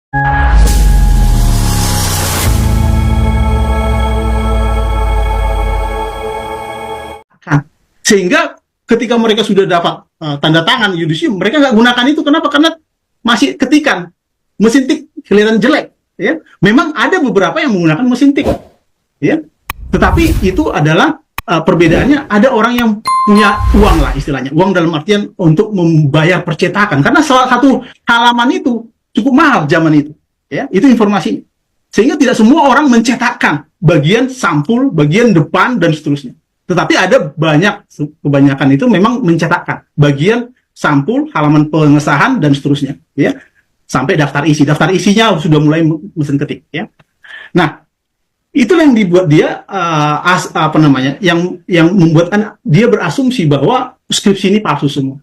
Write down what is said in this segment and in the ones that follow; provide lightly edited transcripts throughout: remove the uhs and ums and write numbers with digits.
Sehingga ketika mereka sudah dapat tanda tangan yudisium, mereka nggak gunakan itu. Kenapa? Karena masih ketikan, mesin tik kelihatan jelek. Ya, memang ada beberapa yang menggunakan mesin tik. Ya, tetapi itu adalah perbedaannya. Ada orang yang punya uang lah istilahnya, uang dalam artian untuk membayar percetakan. Karena salah satu halaman itu cukup mahal zaman itu. Ya, itu informasi. Sehingga tidak semua orang mencetakkan bagian sampul, bagian depan dan seterusnya. Tetapi ada kebanyakan itu memang mencetakkan bagian sampul, halaman pengesahan dan seterusnya, ya, sampai daftar isi. Daftar isinya sudah mulai mesin ketik, ya. Nah, itulah yang dibuat dia yang membuat dia berasumsi bahwa skripsi ini palsu semua.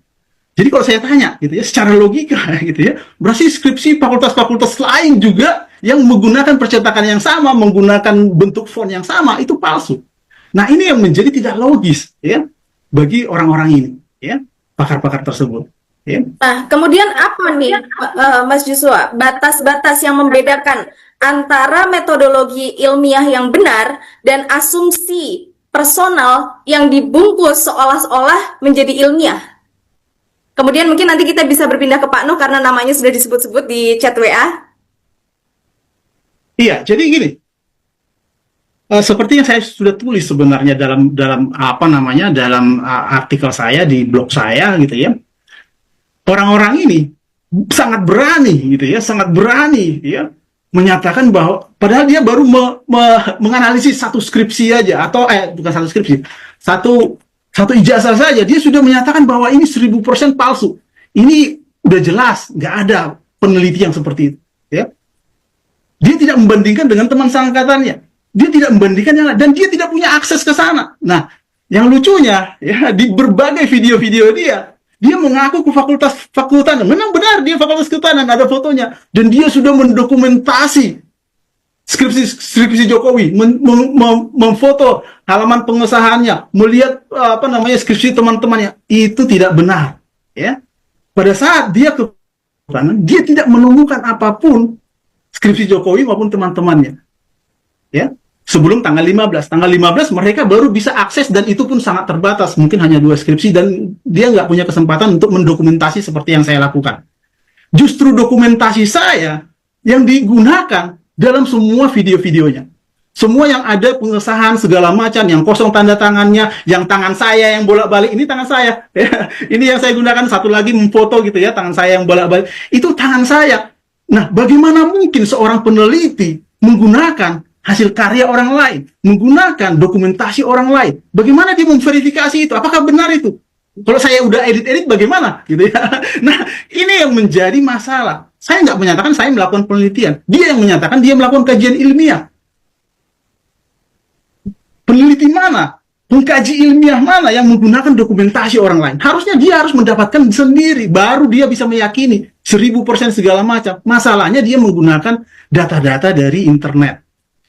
Jadi kalau saya tanya, gitu ya, secara logika, gitu ya, berarti skripsi fakultas-fakultas lain juga yang menggunakan percetakan yang sama, menggunakan bentuk font yang sama, itu palsu. Nah, ini yang menjadi tidak logis, ya, bagi orang-orang ini, ya, pakar-pakar tersebut. Ya. Nah, kemudian apa nih, Mas Joshua, batas-batas yang membedakan antara metodologi ilmiah yang benar dan asumsi personal yang dibungkus seolah-olah menjadi ilmiah? Kemudian mungkin nanti kita bisa berpindah ke Pak Nuh karena namanya sudah disebut-sebut di chat WA. Iya, jadi gini. Seperti yang saya sudah tulis sebenarnya dalam artikel saya di blog saya, gitu ya. Orang-orang ini sangat berani, gitu ya, menyatakan bahwa padahal dia baru menganalisis satu skripsi aja, atau bukan satu skripsi, satu ijazah saja, dia sudah menyatakan bahwa ini 1000% palsu. Ini udah jelas, nggak ada peneliti yang seperti itu, ya. Dia tidak membandingkan dengan teman seangkatannya. Dia tidak membandingkan yang lain, dan dia tidak punya akses ke sana. Nah, yang lucunya, ya, di berbagai video-video dia mengaku ke fakultas kehutanan. Memang benar dia fakultas kehutanan, ada fotonya, dan dia sudah mendokumentasi skripsi Jokowi, memfoto halaman pengesahannya, melihat skripsi teman-temannya. Itu tidak benar, ya. Pada saat dia ke kehutanan, dia tidak menemukan apapun skripsi Jokowi maupun teman-temannya, ya. Sebelum tanggal 15 mereka baru bisa akses, dan itu pun sangat terbatas, mungkin hanya 2 skripsi, dan dia nggak punya kesempatan untuk mendokumentasi seperti yang saya lakukan. Justru dokumentasi saya yang digunakan dalam semua video-videonya. Semua yang ada pengesahan segala macam, yang kosong tanda tangannya, yang tangan saya yang bolak-balik, ini tangan saya. Ini yang saya gunakan, satu lagi memfoto gitu ya, tangan saya yang bolak-balik, itu tangan saya. Nah, bagaimana mungkin seorang peneliti menggunakan hasil karya orang lain, menggunakan dokumentasi orang lain? Bagaimana dia memverifikasi itu? Apakah benar itu? Kalau saya udah edit-edit, bagaimana? Gitu ya. Nah, ini yang menjadi masalah. Saya nggak menyatakan saya melakukan penelitian. Dia yang menyatakan dia melakukan kajian ilmiah. Peneliti mana? Pengkaji ilmiah mana yang menggunakan dokumentasi orang lain? Harusnya dia harus mendapatkan sendiri, baru dia bisa meyakini 1000% segala macam. Masalahnya dia menggunakan data-data dari internet.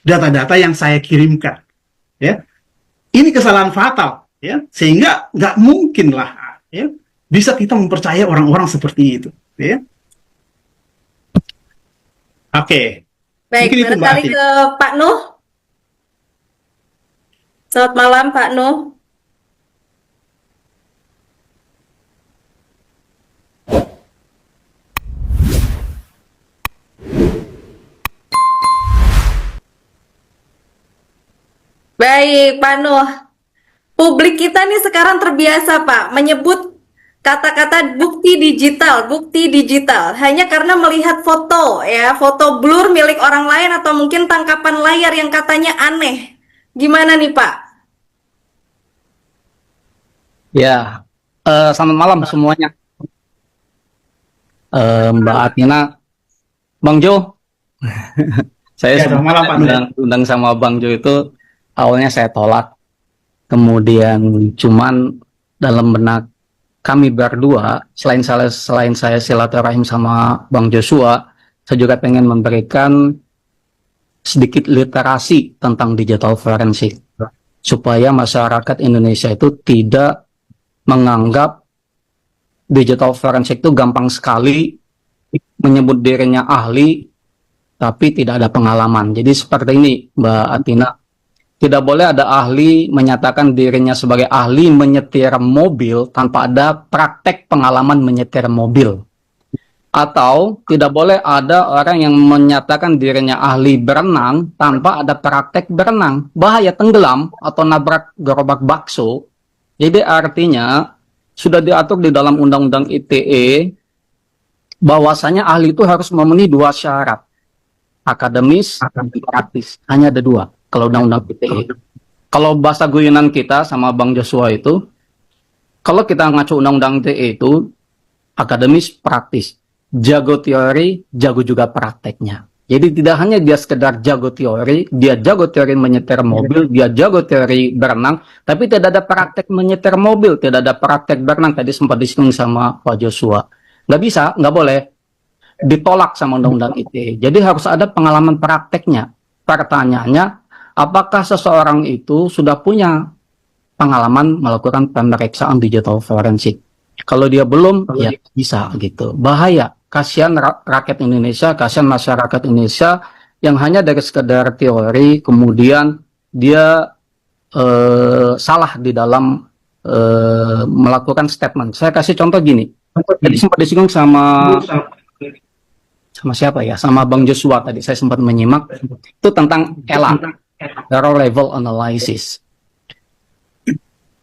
Data-data yang saya kirimkan, ya. Ini kesalahan fatal, ya, sehingga nggak mungkin lah, ya, bisa kita mempercaya orang-orang seperti itu, ya. Oke. Baik, barangkali ke Pak Nuh. Selamat malam, Pak Nuh. Baik, Pak Nuh. Publik kita nih sekarang terbiasa, Pak, menyebut kata-kata bukti digital, hanya karena melihat foto, ya, foto blur milik orang lain atau mungkin tangkapan layar yang katanya aneh. Gimana nih, Pak? Ya, selamat malam semuanya. Mbak Atina, Bang Jo. Saya selamat malam, Pak Nuh. Undang sama Bang Jo itu awalnya saya tolak, kemudian cuman dalam benak kami berdua, selain saya silaturahim sama Bang Joshua, saya juga pengen memberikan sedikit literasi tentang digital forensik, supaya masyarakat Indonesia itu tidak menganggap digital forensik itu gampang sekali, menyebut dirinya ahli, tapi tidak ada pengalaman. Jadi seperti ini, Mbak Atina. Tidak boleh ada ahli menyatakan dirinya sebagai ahli menyetir mobil tanpa ada praktek pengalaman menyetir mobil. Atau tidak boleh ada orang yang menyatakan dirinya ahli berenang tanpa ada praktek berenang. Bahaya tenggelam atau nabrak gerobak bakso. Jadi artinya sudah diatur di dalam Undang-Undang ITE bahwasanya ahli itu harus memenuhi 2 syarat. Akademis dan praktis. Hanya ada 2 kalau Undang-Undang ITE. Kalau bahasa guyonan kita sama Bang Joshua itu, kalau kita ngacu Undang-Undang ITE itu akademis, praktis. Jago teori, jago juga prakteknya. Jadi tidak hanya dia sekedar jago teori, dia jago teori menyetir mobil, dia jago teori berenang, tapi tidak ada praktek menyetir mobil, tidak ada praktek berenang. Tadi sempat disinggung sama Pak Joshua. Nggak bisa, nggak boleh. Ditolak sama Undang-Undang ITE. Jadi harus ada pengalaman prakteknya. Pertanyaannya, apakah seseorang itu sudah punya pengalaman melakukan pemeriksaan digital forensik? Kalau dia belum, ya bisa gitu. Bahaya. Kasihan rakyat Indonesia, kasihan masyarakat Indonesia yang hanya dari sekedar teori, kemudian dia salah di dalam melakukan statement. Saya kasih contoh gini. Jadi sempat disinggung sama siapa ya? Sama Bang Joshua tadi. Saya sempat menyimak itu tentang ELA, Error Level Analysis.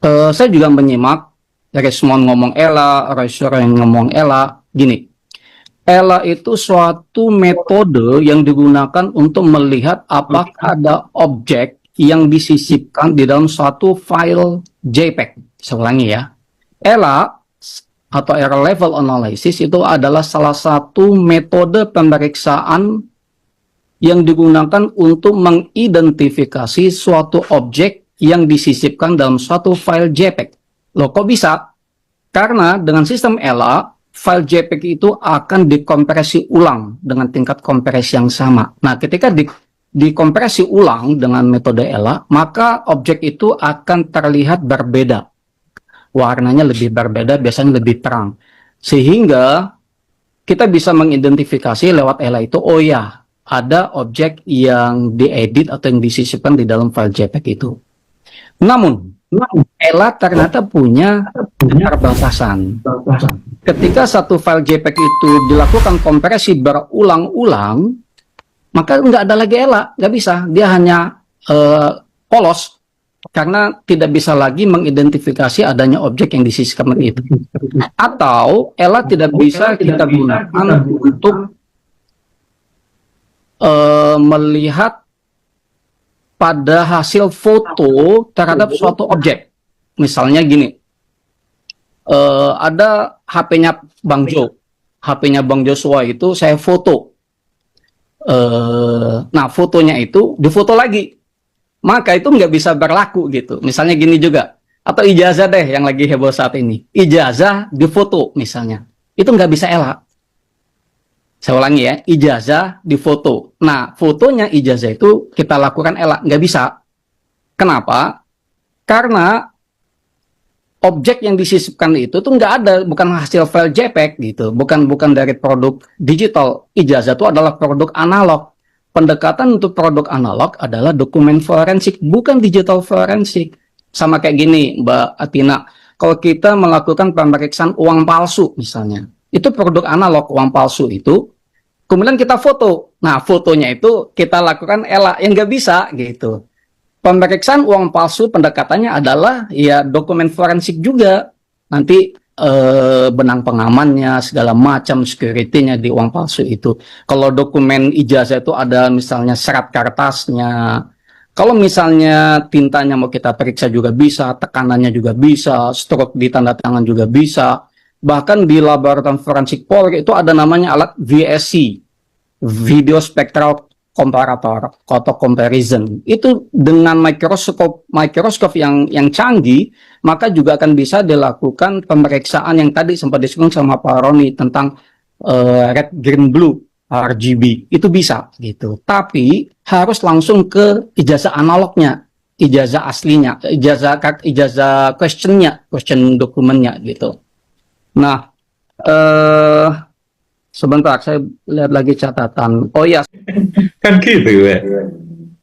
Saya juga menyimak Resmond ngomong ELA, Reisner yang ngomong ELA. Gini, ELA itu suatu metode yang digunakan untuk melihat apakah ada objek yang disisipkan di dalam suatu file JPEG. Saya ulangi ya. ELA atau Error Level Analysis itu adalah salah satu metode pemeriksaan yang digunakan untuk mengidentifikasi suatu objek yang disisipkan dalam suatu file JPEG. Loh, kok bisa? Karena dengan sistem ELA, file JPEG itu akan dikompresi ulang dengan tingkat kompresi yang sama. Nah, ketika dikompresi ulang dengan metode ELA, maka objek itu akan terlihat berbeda. Warnanya lebih berbeda, biasanya lebih terang. Sehingga kita bisa mengidentifikasi lewat ELA itu, oh ya, ada objek yang diedit atau yang disisipkan di dalam file JPEG itu. Namun, ELA ternyata punya keterbatasan. Ketika satu file JPEG itu dilakukan kompresi berulang-ulang, maka nggak ada lagi ELA, nggak bisa. Dia hanya polos, karena tidak bisa lagi mengidentifikasi adanya objek yang disisipkan itu. Atau ELA tidak bisa kita gunakan untuk melihat pada hasil foto terhadap suatu objek. Misalnya gini, ada HP-nya Bang Jo, HP-nya Bang Joshua itu saya foto. Nah, fotonya itu difoto lagi. Maka itu nggak bisa berlaku gitu. Misalnya gini juga, atau ijazah deh yang lagi heboh saat ini. Ijazah difoto misalnya. Itu nggak bisa ELA. Saya ulangi ya, ijazah difoto. Nah, fotonya ijazah itu kita lakukan ELA, nggak bisa. Kenapa? Karena objek yang disisipkan itu tuh nggak ada, bukan hasil file JPEG gitu, bukan dari produk digital. Ijazah itu adalah produk analog. Pendekatan untuk produk analog adalah dokumen forensik, bukan digital forensik. Sama kayak gini, Mbak Atina. Kalau kita melakukan pemeriksaan uang palsu misalnya, itu produk analog uang palsu itu. Kemudian kita foto. Nah, fotonya itu kita lakukan ELA yang nggak bisa gitu. Pemeriksaan uang palsu pendekatannya adalah ya dokumen forensik juga. Nanti benang pengamannya, segala macam security-nya di uang palsu itu. Kalau dokumen ijazah itu ada misalnya serat kertasnya. Kalau misalnya tintanya mau kita periksa juga bisa, tekanannya juga bisa, stroke di tanda tangan juga bisa. Bahkan di laboratorium forensik Polri itu ada namanya alat VSC, Video Spectral Comparator atau Comparison. Itu dengan mikroskop yang canggih, maka juga akan bisa dilakukan pemeriksaan yang tadi sempat disinggung sama Pak Roni tentang red, green, blue, RGB. Itu bisa gitu. Tapi harus langsung ke ijazah analognya, ijazah aslinya, ijazah question dokumennya gitu. Nah, Sebentar, saya lihat lagi catatan. Oh ya, Kan gitu ya.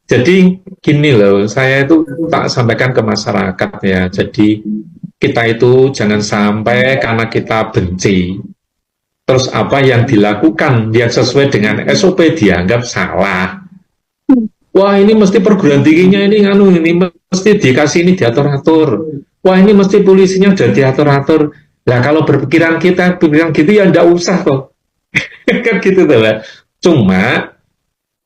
Jadi gini loh, saya itu tak sampaikan ke masyarakat ya. Jadi kita itu jangan sampai karena kita benci, terus apa yang dilakukan yang sesuai dengan SOP dianggap salah. Wah ini mesti perguruan tingginya ini mesti dikasih ini diatur-atur. Wah ini mesti polisinya udah diatur-atur. Nah kalau berpikiran pikiran gitu ya ndak usah kok. Kan gitu tuh lah. Cuma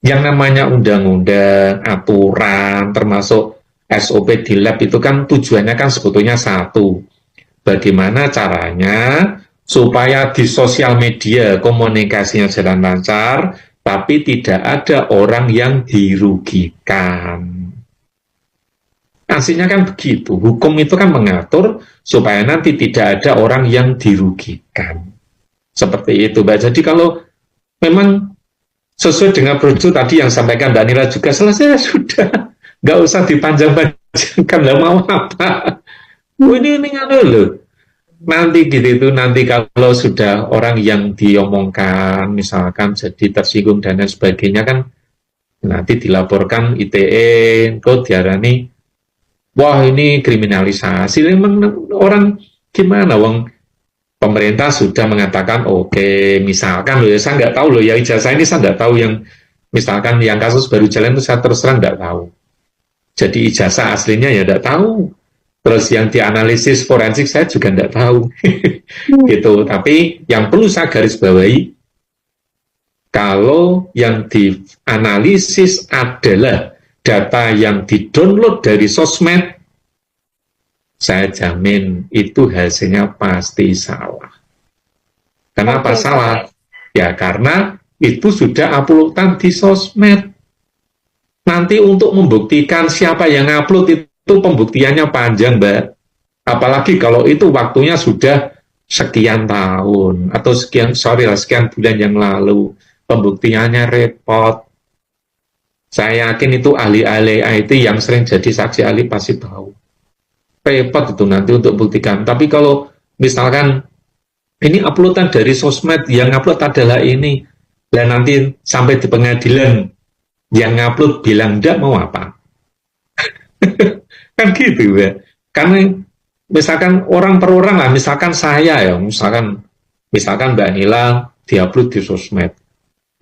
yang namanya undang-undang, aturan, termasuk SOP di lab itu kan tujuannya kan sebetulnya satu. Bagaimana caranya supaya di sosial media komunikasinya jalan lancar, tapi tidak ada orang yang dirugikan. Aslinya kan begitu. Hukum itu kan mengatur supaya nanti tidak ada orang yang dirugikan. Seperti itu, Mbak. Jadi kalau memang sesuai dengan prosedur tadi yang sampaikan Mbak Nila juga selesai sudah, nggak usah dipanjang-panjangkan lah mau apa. Ini loh. Nanti gitu itu nanti kalau sudah orang yang diomongkan misalkan jadi tersinggung dan lain sebagainya kan nanti dilaporkan ITE, kok diarani wah ini kriminalisasi. Memang orang gimana, wong pemerintah sudah mengatakan oke, misalkan loh ya saya nggak tahu loh ya ijazah ini saya nggak tahu yang misalkan yang kasus baru jalan itu saya terus terang nggak tahu. Jadi ijazah aslinya ya nggak tahu. Terus yang dianalisis forensik saya juga nggak tahu. Gitu. Tapi yang perlu saya garis bawahi, kalau yang dianalisis adalah data yang didownload dari sosmed, saya jamin itu hasilnya pasti salah. Kenapa salah? Ya karena itu sudah uploadan di sosmed. Nanti untuk membuktikan siapa yang upload itu pembuktiannya panjang, Mbak. Apalagi kalau itu waktunya sudah sekian tahun atau sekian bulan yang lalu. Pembuktiannya repot. Saya yakin itu ahli-ahli IT yang sering jadi saksi ahli pasti tahu. Repot itu nanti untuk buktikan. Tapi kalau misalkan ini uploadan dari sosmed, yang upload adalah ini, dan nanti sampai di pengadilan yang upload bilang enggak, mau apa? Kan gitu ya. Karena misalkan orang per orang lah, misalkan saya ya, misalkan Mbak Nila diupload di sosmed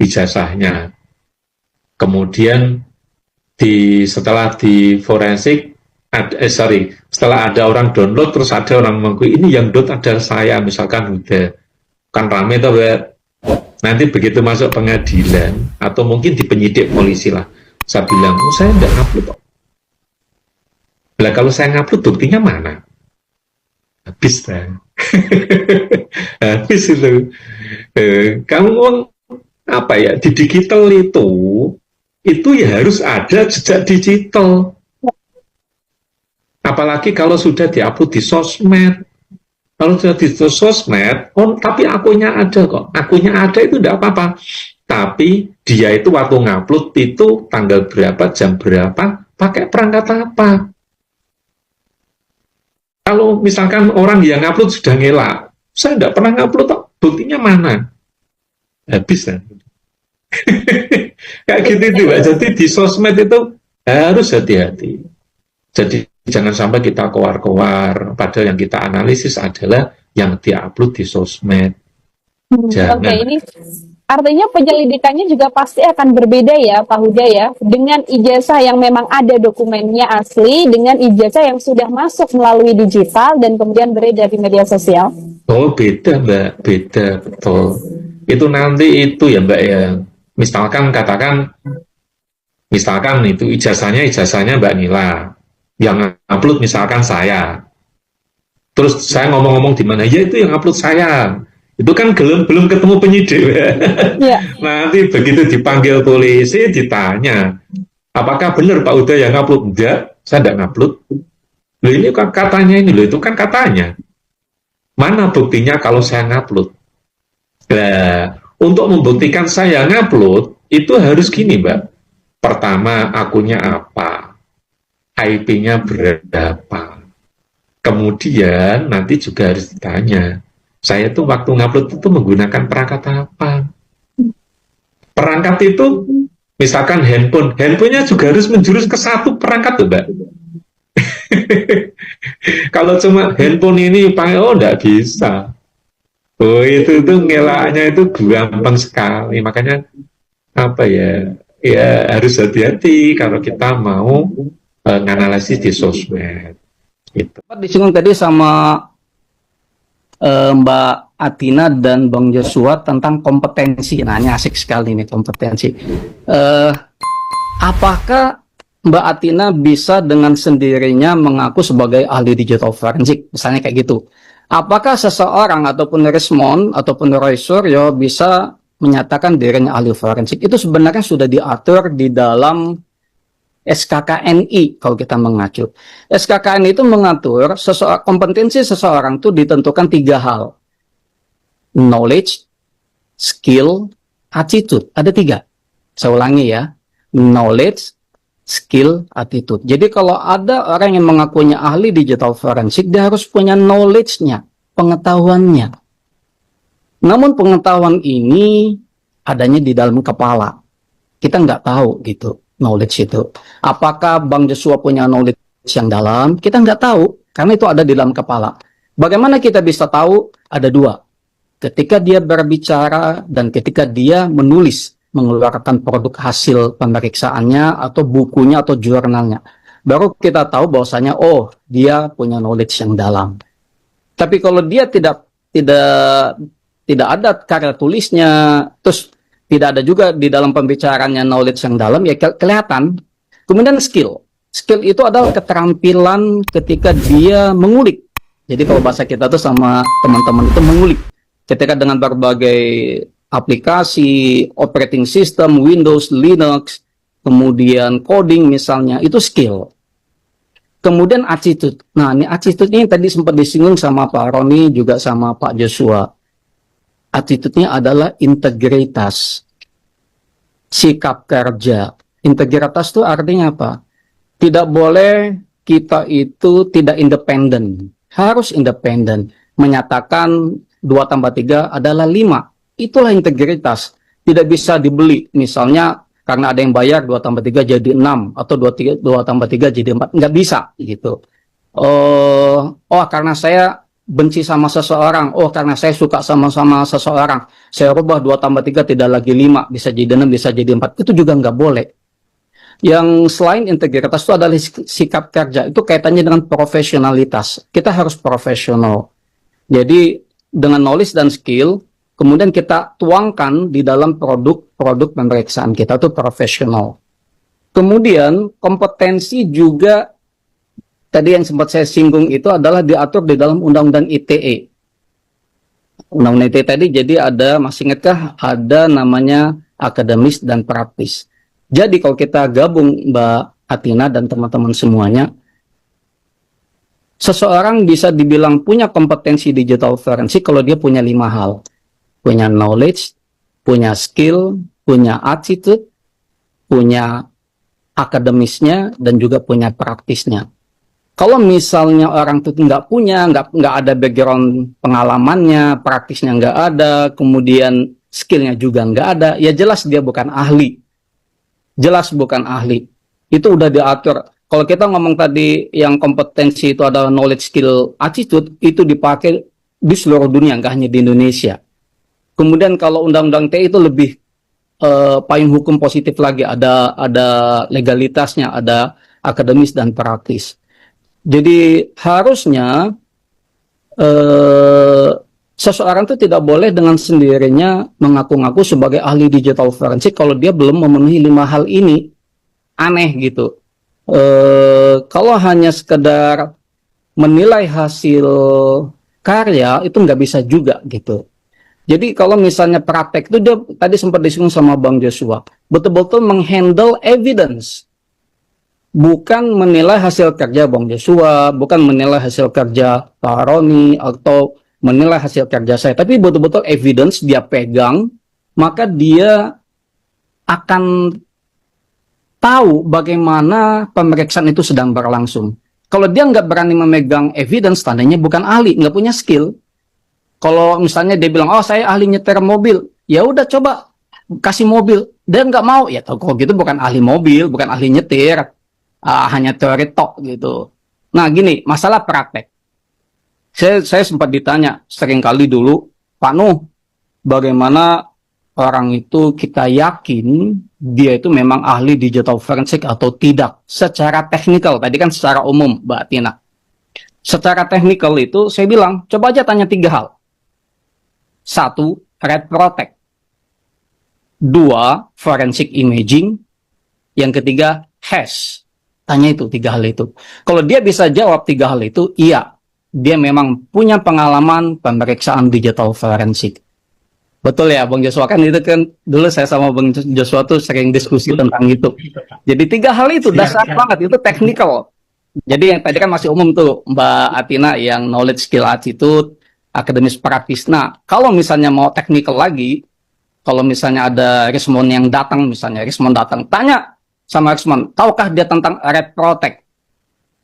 ijazahnya, kemudian setelah di forensik setelah ada orang download terus ada orang mengaku ini yang download adalah saya, misalkan udah kan rame tuh ya. Nanti begitu masuk pengadilan atau mungkin di penyidik polisi lah, saya bilang saya enggak upload kok. Lah kalau saya ngupload buktinya mana? Habis dah. Habis itu. Kamu apa ya, di digital itu ya harus ada jejak digital. Apalagi kalau sudah diupload di sosmed. Kalau sudah di sosmed, tapi akunnya ada kok. Akunnya ada itu tidak apa-apa. Tapi dia itu waktu ngupload itu tanggal berapa, jam berapa, pakai perangkat apa. Kalau misalkan orang yang ngupload sudah ngelak, saya tidak pernah ngupload, buktinya mana? Habis kan? Kayak gitu itu, Mbak. Jadi di sosmed itu harus hati-hati. Jadi jangan sampai kita keluar-keluar, padahal yang kita analisis adalah yang diupload di sosmed. Jangan. Oke, ini artinya penyelidikannya juga pasti akan berbeda ya, Pak Huda ya, dengan ijazah yang memang ada dokumennya asli, dengan ijazah yang sudah masuk melalui digital dan kemudian beredar di media sosial. Oh beda, Mbak, beda, betul. Itu nanti itu ya, Mbak ya. Misalkan itu ijazahnya Mbak Nila, yang upload misalkan saya. Terus saya ngomong-ngomong di mana? Ya itu yang upload saya. Itu kan belum ketemu penyidik. Ya. Nanti begitu dipanggil polisi ditanya, apakah benar Pak Huda yang upload? Enggak, saya tidak ngupload. Loh ini kan katanya ini, loh itu kan katanya. Mana buktinya kalau saya ngupload? Nah, untuk membuktikan saya ngupload itu harus gini, Mbak. Pertama, akunnya apa? IP-nya berapa? Kemudian nanti juga harus ditanya, Saya tuh waktu ngupload itu menggunakan perangkat apa? Perangkat itu misalkan handphonenya juga harus menjurus ke satu perangkat tuh, Mbak. Kalau cuma handphone ini pakai, oh enggak bisa. Oh itu tuh ngelaknya itu gampang sekali. Makanya apa ya? Ya harus hati-hati kalau kita mau nganalisis di sosmed. Gitu. Disinggung tadi sama Mbak Atina dan Bang Joshua tentang kompetensi. Nah, ini asik sekali nih kompetensi. Apakah Mbak Atina bisa dengan sendirinya mengaku sebagai ahli digital forensik? Misalnya kayak gitu. Apakah seseorang ataupun Rismon ataupun Roy Suryo bisa menyatakan dirinya ahli forensik? Itu sebenarnya sudah diatur di dalam SKKNI kalau kita mengacu. SKKNI itu mengatur kompetensi seseorang itu ditentukan 3 hal. Knowledge, skill, attitude. Ada 3. Saya ulangi ya. Knowledge, skill, attitude. Jadi kalau ada orang yang mengakunya ahli digital forensik, dia harus punya knowledge-nya, pengetahuannya. Namun pengetahuan ini adanya di dalam kepala. Kita nggak tahu gitu. Knowledge itu. Apakah Bang Joshua punya knowledge yang dalam? Kita nggak tahu, karena itu ada di dalam kepala. Bagaimana kita bisa tahu? Ada 2. Ketika dia berbicara dan ketika dia menulis, mengeluarkan produk hasil pemeriksaannya, atau bukunya, atau jurnalnya. Baru kita tahu bahwasanya, oh, dia punya knowledge yang dalam. Tapi kalau dia tidak ada karya tulisnya, terus tidak ada juga di dalam pembicaraannya knowledge yang dalam, ya kelihatan. Kemudian skill. Skill itu adalah keterampilan ketika dia mengulik. Jadi kalau bahasa kita tuh sama teman-teman itu mengulik. Ketika dengan berbagai aplikasi, operating system, Windows, Linux, kemudian coding misalnya, itu skill. Kemudian attitude. Nah, ini attitude ini tadi sempat disinggung sama Pak Roni, juga sama Pak Joshua. Attitude-nya adalah integritas, sikap kerja. Integritas itu artinya apa? Tidak boleh kita itu tidak independen. Harus independen. Menyatakan 2 tambah 3 adalah 5. Itulah integritas. Tidak bisa dibeli. Misalnya karena ada yang bayar 2 tambah 3 jadi 6. Atau 2 tambah 3 jadi 4. Nggak bisa gitu. Karena saya benci sama seseorang, karena saya suka sama seseorang, saya rubah 2 tambah 3 tidak lagi 5, bisa jadi 6, bisa jadi 4, itu juga nggak boleh. Yang selain integritas itu adalah sikap kerja, itu kaitannya dengan profesionalitas. Kita harus profesional. Jadi dengan knowledge dan skill, kemudian kita tuangkan di dalam produk pemeriksaan kita, itu profesional. Kemudian kompetensi juga tadi yang sempat saya singgung itu adalah diatur di dalam Undang-Undang ITE. Undang-Undang ITE tadi jadi ada, masih ingatkah, ada namanya akademis dan praktis. Jadi kalau kita gabung Mbak Atina dan teman-teman semuanya, seseorang bisa dibilang punya kompetensi digital forensik kalau dia punya 5 hal. Punya knowledge, punya skill, punya attitude, punya akademisnya, dan juga punya praktisnya. Kalau misalnya orang itu nggak punya, nggak ada background pengalamannya, praktisnya nggak ada, kemudian skillnya juga nggak ada, ya jelas dia bukan ahli. Jelas bukan ahli. Itu udah diatur. Kalau kita ngomong tadi yang kompetensi itu adalah knowledge, skill, attitude, itu dipakai di seluruh dunia, nggak hanya di Indonesia. Kemudian kalau Undang-Undang TI itu lebih payung hukum positif lagi, ada legalitasnya, ada akademis dan praktis. Jadi harusnya seseorang itu tidak boleh dengan sendirinya mengaku-ngaku sebagai ahli digital forensik kalau dia belum memenuhi 5 hal ini. Aneh gitu. Kalau hanya sekedar menilai hasil karya itu nggak bisa juga gitu. Jadi kalau misalnya praktek itu, dia tadi sempat disinggung sama Bang Joshua, betul-betul menghandle evidence. Bukan menilai hasil kerja Bang Joshua, bukan menilai hasil kerja Pak Roni, atau menilai hasil kerja saya, tapi betul-betul evidence dia pegang, maka dia akan tahu bagaimana pemeriksaan itu sedang berlangsung. Kalau dia nggak berani memegang evidence, tandanya bukan ahli, nggak punya skill. Kalau misalnya dia bilang, oh saya ahli nyetir mobil, ya udah coba kasih mobil. Dia nggak mau, ya kalau gitu bukan ahli mobil, bukan ahli nyetir, hanya teori tok gitu. Nah gini, masalah praktek. Saya sempat ditanya seringkali dulu, Pak Nuh, bagaimana orang itu kita yakin dia itu memang ahli digital forensik atau tidak secara teknikal. Tadi kan secara umum, Mbak Tina. Secara teknikal itu saya bilang, coba aja tanya 3 hal. 1, red protect. 2, forensic imaging. Yang ketiga, hash. Tanya itu 3 hal itu. Kalau dia bisa jawab 3 hal itu, iya, dia memang punya pengalaman pemeriksaan digital forensik. Betul ya, Bang Joshua, kan itu kan dulu saya sama Bang Joshua tuh sering diskusi tentang itu. Jadi 3 hal itu dasar banget, itu teknikal. Jadi yang tadi kan masih umum tuh, Mbak Atina, yang knowledge, skill, attitude, akademis, praktis. Nah, kalau misalnya mau teknikal lagi, kalau misalnya ada Rismon yang datang, misalnya Rismon datang, tanya sama Rismon, tahukah dia tentang red protect?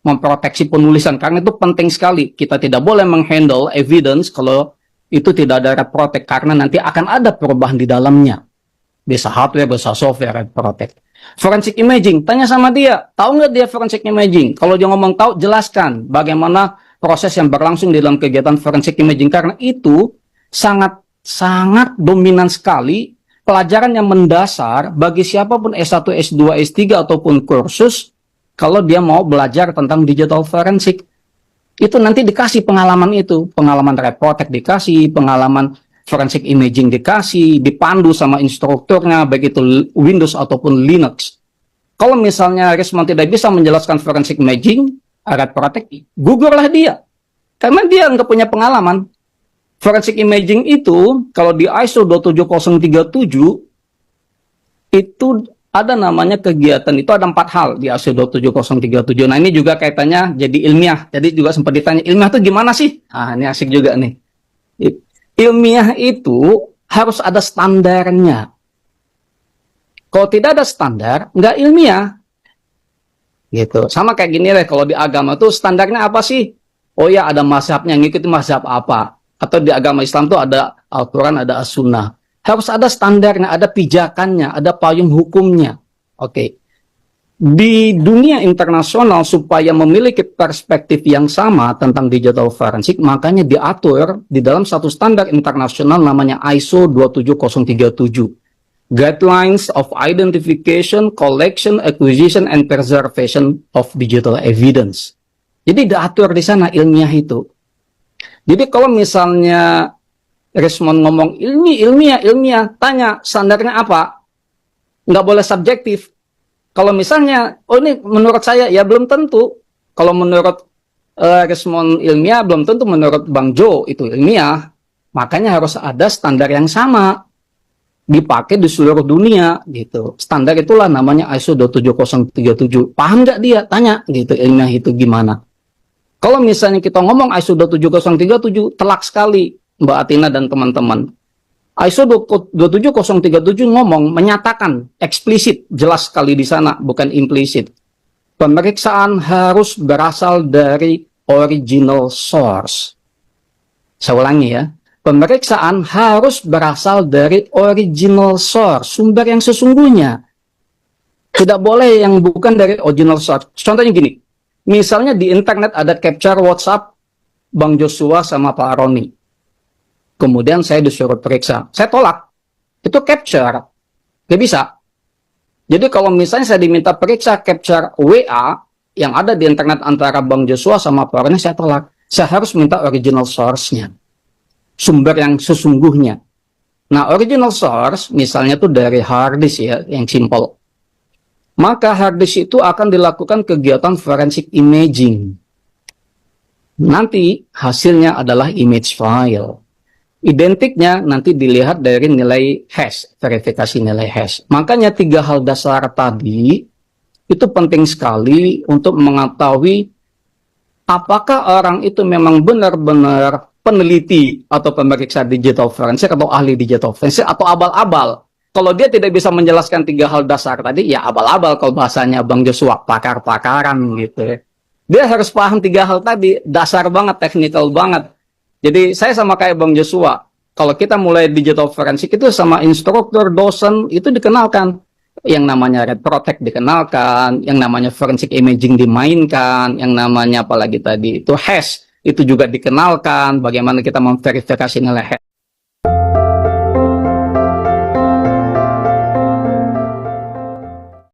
Memproteksi penulisan, karena itu penting sekali. Kita tidak boleh menghandle evidence kalau itu tidak ada red protect, karena nanti akan ada perubahan di dalamnya. Bisa hardware, bisa software, red protect. Forensic imaging, tanya sama dia, tahu nggak dia forensic imaging? Kalau dia ngomong tahu, jelaskan bagaimana proses yang berlangsung di dalam kegiatan forensic imaging, karena itu sangat dominan sekali, pelajaran yang mendasar bagi siapapun S1, S2, S3 ataupun kursus kalau dia mau belajar tentang digital forensik. Itu nanti dikasih pengalaman itu, pengalaman red protect dikasih, pengalaman forensic imaging dikasih, dipandu sama instrukturnya, baik itu Windows ataupun Linux. Kalau misalnya Rismon tidak bisa menjelaskan forensic imaging, red protect, gugurlah dia. Karena dia nggak punya pengalaman. Forensic imaging itu, kalau di ISO 27037, itu ada namanya kegiatan, itu ada 4 hal di ISO 27037. Nah ini juga kaitannya jadi ilmiah. Jadi juga sempat ditanya, ilmiah itu gimana sih? Ah ini asik juga nih. Ilmiah itu harus ada standarnya. Kalau tidak ada standar, nggak ilmiah. Gitu. Sama kayak gini deh, kalau di agama tuh standarnya apa sih? Oh ya, ada mazhabnya, ngikuti mazhab apa. Atau di agama Islam tuh ada Al-Quran, ada As-Sunnah. Harus ada standarnya, ada pijakannya, ada payung hukumnya. Oke. Di dunia internasional, supaya memiliki perspektif yang sama tentang digital forensik, makanya diatur di dalam satu standar internasional namanya ISO 27037. Guidelines of Identification, Collection, Acquisition, and Preservation of Digital Evidence. Jadi diatur di sana ilmiah itu. Jadi kalau misalnya Rismon ngomong ilmiah, tanya standarnya apa? Nggak boleh subjektif. Kalau misalnya, oh ini menurut saya, ya belum tentu. Kalau menurut Rismon ilmiah, belum tentu menurut Bang Jo itu ilmiah. Makanya harus ada standar yang sama. Dipakai di seluruh dunia, gitu. Standar itulah namanya ISO 27037. Paham nggak dia? Tanya, gitu, ilmiah itu gimana. Kalau misalnya kita ngomong ISO 27037, telak sekali, Mbak Atina dan teman-teman. ISO 27037 ngomong, menyatakan, eksplisit, jelas sekali di sana, bukan implisit. Pemeriksaan harus berasal dari original source. Saya ulangi ya. Pemeriksaan harus berasal dari original source, sumber yang sesungguhnya. Tidak boleh yang bukan dari original source. Contohnya gini, misalnya di internet ada capture WhatsApp Bang Joshua sama Pak Roni. Kemudian saya disuruh periksa. Saya tolak. Itu capture. Gak bisa. Jadi kalau misalnya saya diminta periksa capture WA yang ada di internet antara Bang Joshua sama Pak Roni, saya tolak. Saya harus minta original source-nya. Sumber yang sesungguhnya. Nah, original source misalnya tuh dari hard disk ya, yang simple. Maka hard disk itu akan dilakukan kegiatan forensic imaging. Nanti hasilnya adalah image file. Identiknya nanti dilihat dari nilai hash, verifikasi nilai hash. Makanya 3 hal dasar tadi itu penting sekali untuk mengetahui apakah orang itu memang benar-benar peneliti atau pemeriksa digital forensik atau ahli digital forensik atau abal-abal. Kalau dia tidak bisa menjelaskan 3 hal dasar tadi, ya abal-abal kalau bahasanya Bang Joshua, pakar-pakaran gitu ya. Dia harus paham 3 hal tadi, dasar banget, teknikal banget. Jadi saya sama kayak Bang Joshua, kalau kita mulai digital forensik itu sama instruktur, dosen, itu dikenalkan. Yang namanya Red Protect dikenalkan, yang namanya forensic imaging dimainkan, yang namanya apalagi tadi itu hash itu juga dikenalkan, bagaimana kita memverifikasi nilai hash.